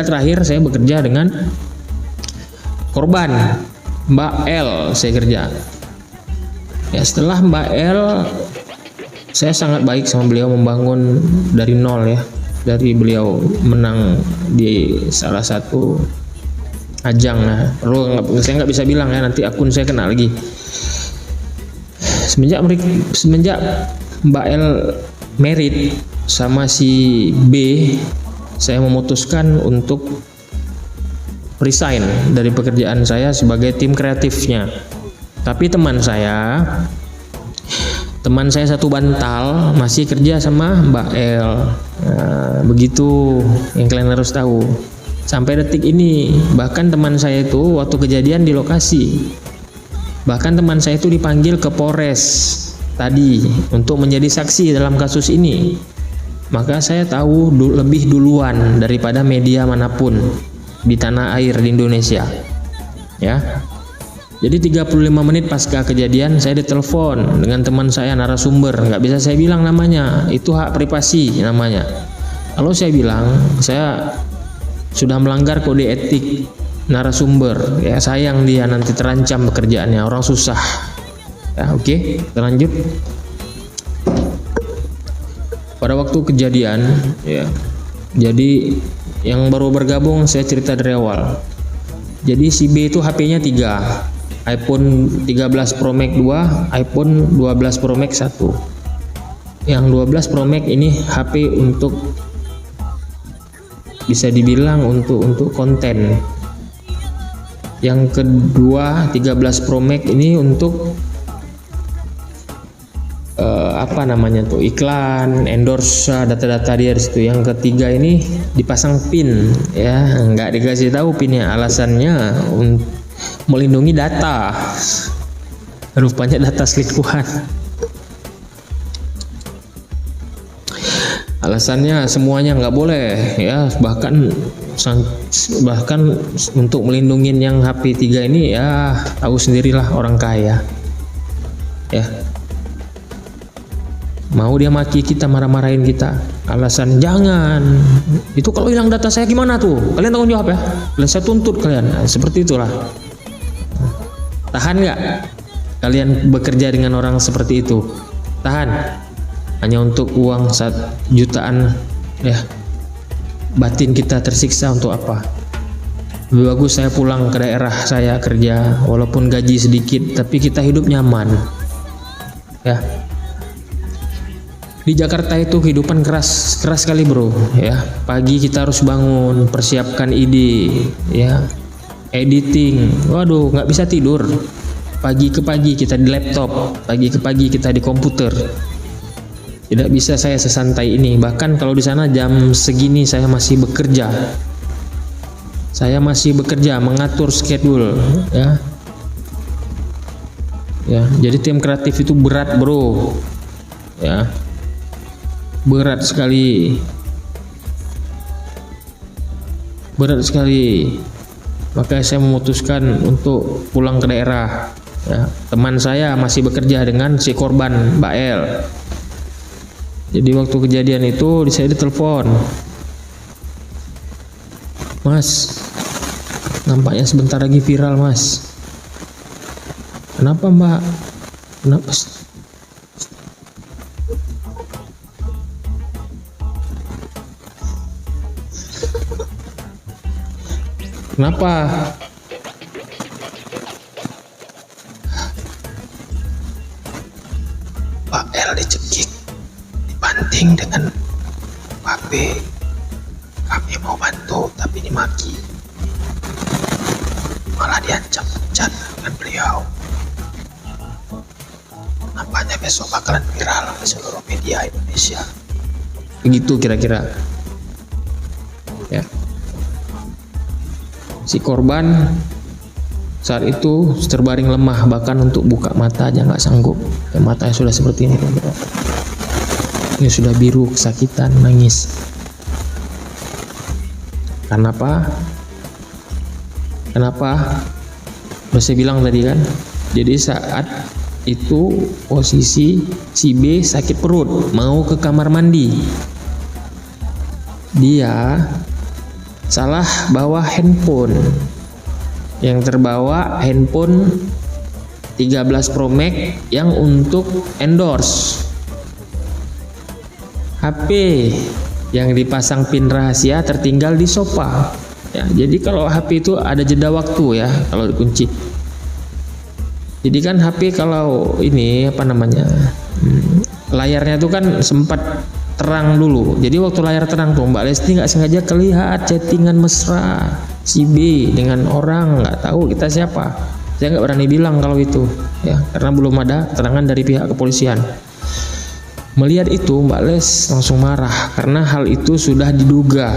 Terakhir saya bekerja dengan korban Mbak L, saya kerja. Ya, setelah Mbak L, saya sangat baik sama beliau, membangun dari nol ya. Dari beliau menang di salah satu ajang. Nah, saya nggak bisa bilang ya, nanti akun saya kena lagi. Semenjak Mbak L merit sama si B, saya memutuskan untuk resign dari pekerjaan saya sebagai tim kreatifnya. Tapi teman saya satu bantal masih kerja sama Mbak L. Nah, begitu yang kalian harus tahu. Sampai detik ini, bahkan teman saya itu waktu kejadian di lokasi, bahkan teman saya itu dipanggil ke Polres tadi untuk menjadi saksi dalam kasus ini. Maka saya tahu lebih duluan daripada media manapun di tanah air di Indonesia. Ya. Jadi 35 menit pasca kejadian saya ditelepon dengan teman saya narasumber, nggak bisa saya bilang namanya, itu hak privasi namanya. Kalau saya bilang saya sudah melanggar kode etik narasumber, ya sayang dia nanti terancam pekerjaannya, orang susah. Ya, oke, kita lanjut. Pada waktu kejadian, ya, jadi yang baru bergabung saya cerita dari awal. Jadi si B itu HP-nya 3, iPhone 13 Pro Max 2, iPhone 12 Pro Max 1. Yang 12 Pro Max ini HP untuk, bisa dibilang untuk konten. Yang kedua 13 Pro Max ini untuk iklan, endorse data-data dia di situ. Yang ketiga ini dipasang pin, ya nggak dikasih tahu pinnya, alasannya melindungi data, rupanya data selingkuhan. Alasannya semuanya nggak boleh ya, bahkan untuk melindungi yang HP 3 ini ya tahu sendirilah orang kaya ya. Mau dia maki kita, marah-marahin kita, alasan jangan itu, kalau hilang data saya gimana tuh, kalian tanggung jawab ya, kalian saya tuntut kalian. Nah, seperti itulah. Tahan nggak kalian bekerja dengan orang seperti itu? Tahan hanya untuk uang 1 jutaan ya, batin kita tersiksa untuk apa? Lebih bagus saya pulang ke daerah saya kerja, walaupun gaji sedikit tapi kita hidup nyaman ya. Di Jakarta itu kehidupan keras sekali bro ya. Pagi kita harus bangun, persiapkan ide ya, editing, waduh nggak bisa tidur. Pagi ke pagi kita di laptop, pagi ke pagi kita di komputer. Tidak bisa saya sesantai ini. Bahkan kalau di sana jam segini saya masih bekerja. Saya masih bekerja, mengatur schedule ya. Ya, jadi tim kreatif itu berat bro ya. Berat sekali, makanya saya memutuskan untuk pulang ke daerah ya. Teman saya masih bekerja dengan si korban Mbak L. Jadi waktu kejadian itu saya ditelepon, Mas, nampaknya sebentar lagi viral Mas. Kenapa Mbak? Kenapa? Kenapa? Pak L dicekik, dibanting dengan Pak B. Kami mau bantu tapi dimaki, malah diancam pecat dengan beliau. Nampaknya besok bakalan viral di seluruh media Indonesia. Begitu kira-kira ya. Si korban saat itu terbaring lemah, bahkan untuk buka mata aja nggak sanggup. Matanya sudah seperti ini, ini sudah biru, kesakitan, nangis. Kenapa? Udah saya bilang tadi kan. Jadi saat itu posisi si B sakit perut, mau ke kamar mandi. Dia salah bawa handphone. Yang terbawa handphone 13 Pro Max yang untuk endorse. HP yang dipasang pin rahasia tertinggal di sofa. Ya, jadi kalau HP itu ada jeda waktu ya kalau dikunci. Jadi kan HP kalau ini apa namanya, layarnya itu kan sempat terang dulu. Jadi waktu layar terang tuh Mbak Lesti nggak sengaja kelihat chattingan mesra si B dengan orang nggak tahu kita siapa. Saya nggak berani bilang kalau itu ya, karena belum ada keterangan dari pihak kepolisian. Melihat itu Mbak Les langsung marah karena hal itu sudah diduga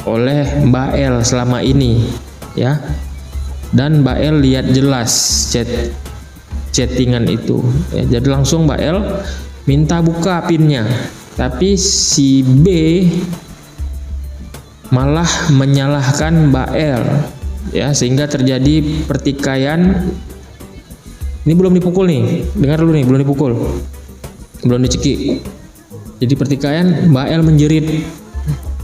oleh Mbak L selama ini ya, dan Mbak L lihat jelas chattingan itu ya. Jadi langsung Mbak L minta buka pinnya, tapi si B malah menyalahkan Mbak L ya, sehingga terjadi pertikaian. Ini belum dipukul nih, dengar dulu nih, belum dipukul, belum dicekik. Jadi pertikaian, Mbak L menjerit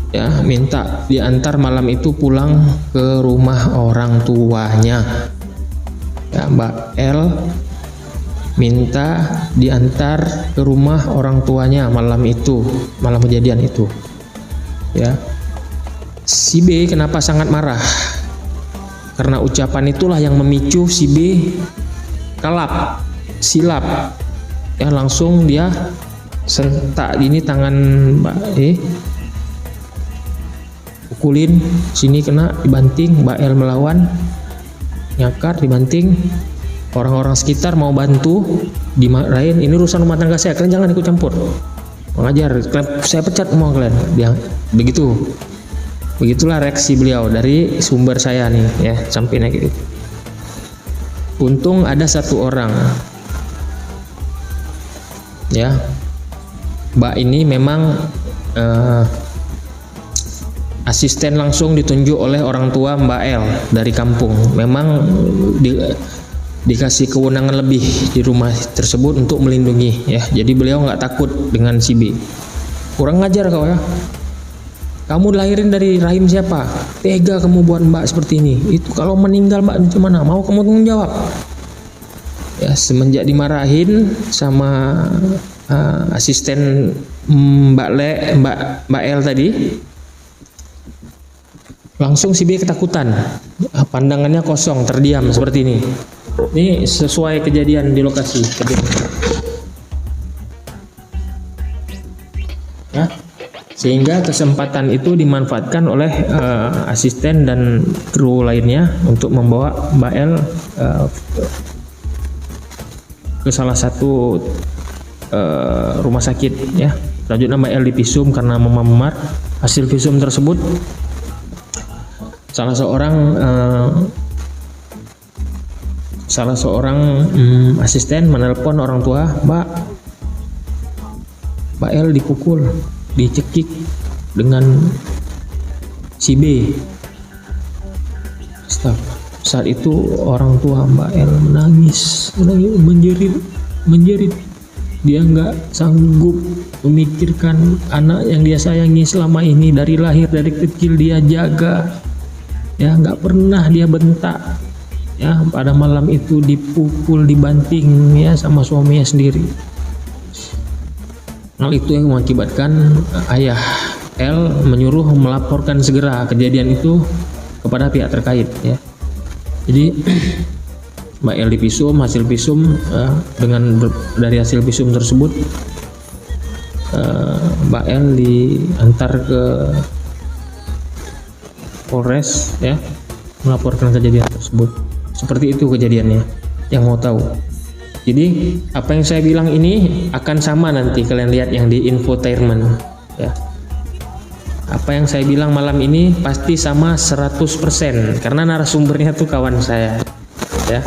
ya, minta diantar malam itu pulang ke rumah orang tuanya ya. Mbak L minta diantar ke rumah orang tuanya malam itu, malam kejadian itu ya. Si B kenapa sangat marah? Karena ucapan itulah yang memicu si B silap ya, langsung dia sentak ini tangan Mbak E, pukulin sini kena, dibanting. Mbak L melawan, nyakar, dibanting. Orang-orang sekitar mau bantu, dimarahin, ini urusan rumah tangga saya, kalian jangan ikut campur, mengajar, saya pecat semua kalian. Dia begitulah reaksi beliau dari sumber saya nih ya, sampai naik gitu. Untung ada satu orang ya, Mbak ini memang asisten langsung ditunjuk oleh orang tua Mbak L dari kampung. Memang dikasih kewenangan lebih di rumah tersebut untuk melindungi ya. Jadi beliau nggak takut dengan si B. Kurang ngajar kau ya, kamu dilahirin dari rahim siapa? Tega kamu buat Mbak seperti ini. Itu kalau meninggal Mbak gimana? Mau kamu tanggung jawab? Ya, semenjak dimarahin sama asisten Mbak L tadi, langsung si B ketakutan. Pandangannya kosong, terdiam seperti ini. Ini sesuai kejadian di lokasi ya. Sehingga kesempatan itu dimanfaatkan oleh asisten dan kru lainnya untuk membawa Mbak L ke salah satu rumah sakit ya. Selanjutnya Mbak L divisum karena memar. Hasil visum tersebut, salah seorang asisten menelpon orang tua, Mbak L dipukul, dicekik dengan si B. Saat itu orang tua Mbak L menangis, menjerit. Dia nggak sanggup memikirkan anak yang dia sayangi selama ini, dari lahir, dari kecil dia jaga ya, nggak pernah dia bentak ya. Pada malam itu dipukul, dibanting ya sama suaminya sendiri. Hal itu yang mengakibatkan ayah L menyuruh melaporkan segera kejadian itu kepada pihak terkait ya. Jadi Mbak L divisum, hasil visum dari hasil visum tersebut Mbak L diantar ke Polres ya, melaporkan kejadian tersebut. Seperti itu kejadiannya, yang mau tahu. Jadi apa yang saya bilang ini akan sama nanti kalian lihat yang di infotainment ya. Apa yang saya bilang malam ini pasti sama 100% karena narasumbernya tuh kawan saya ya.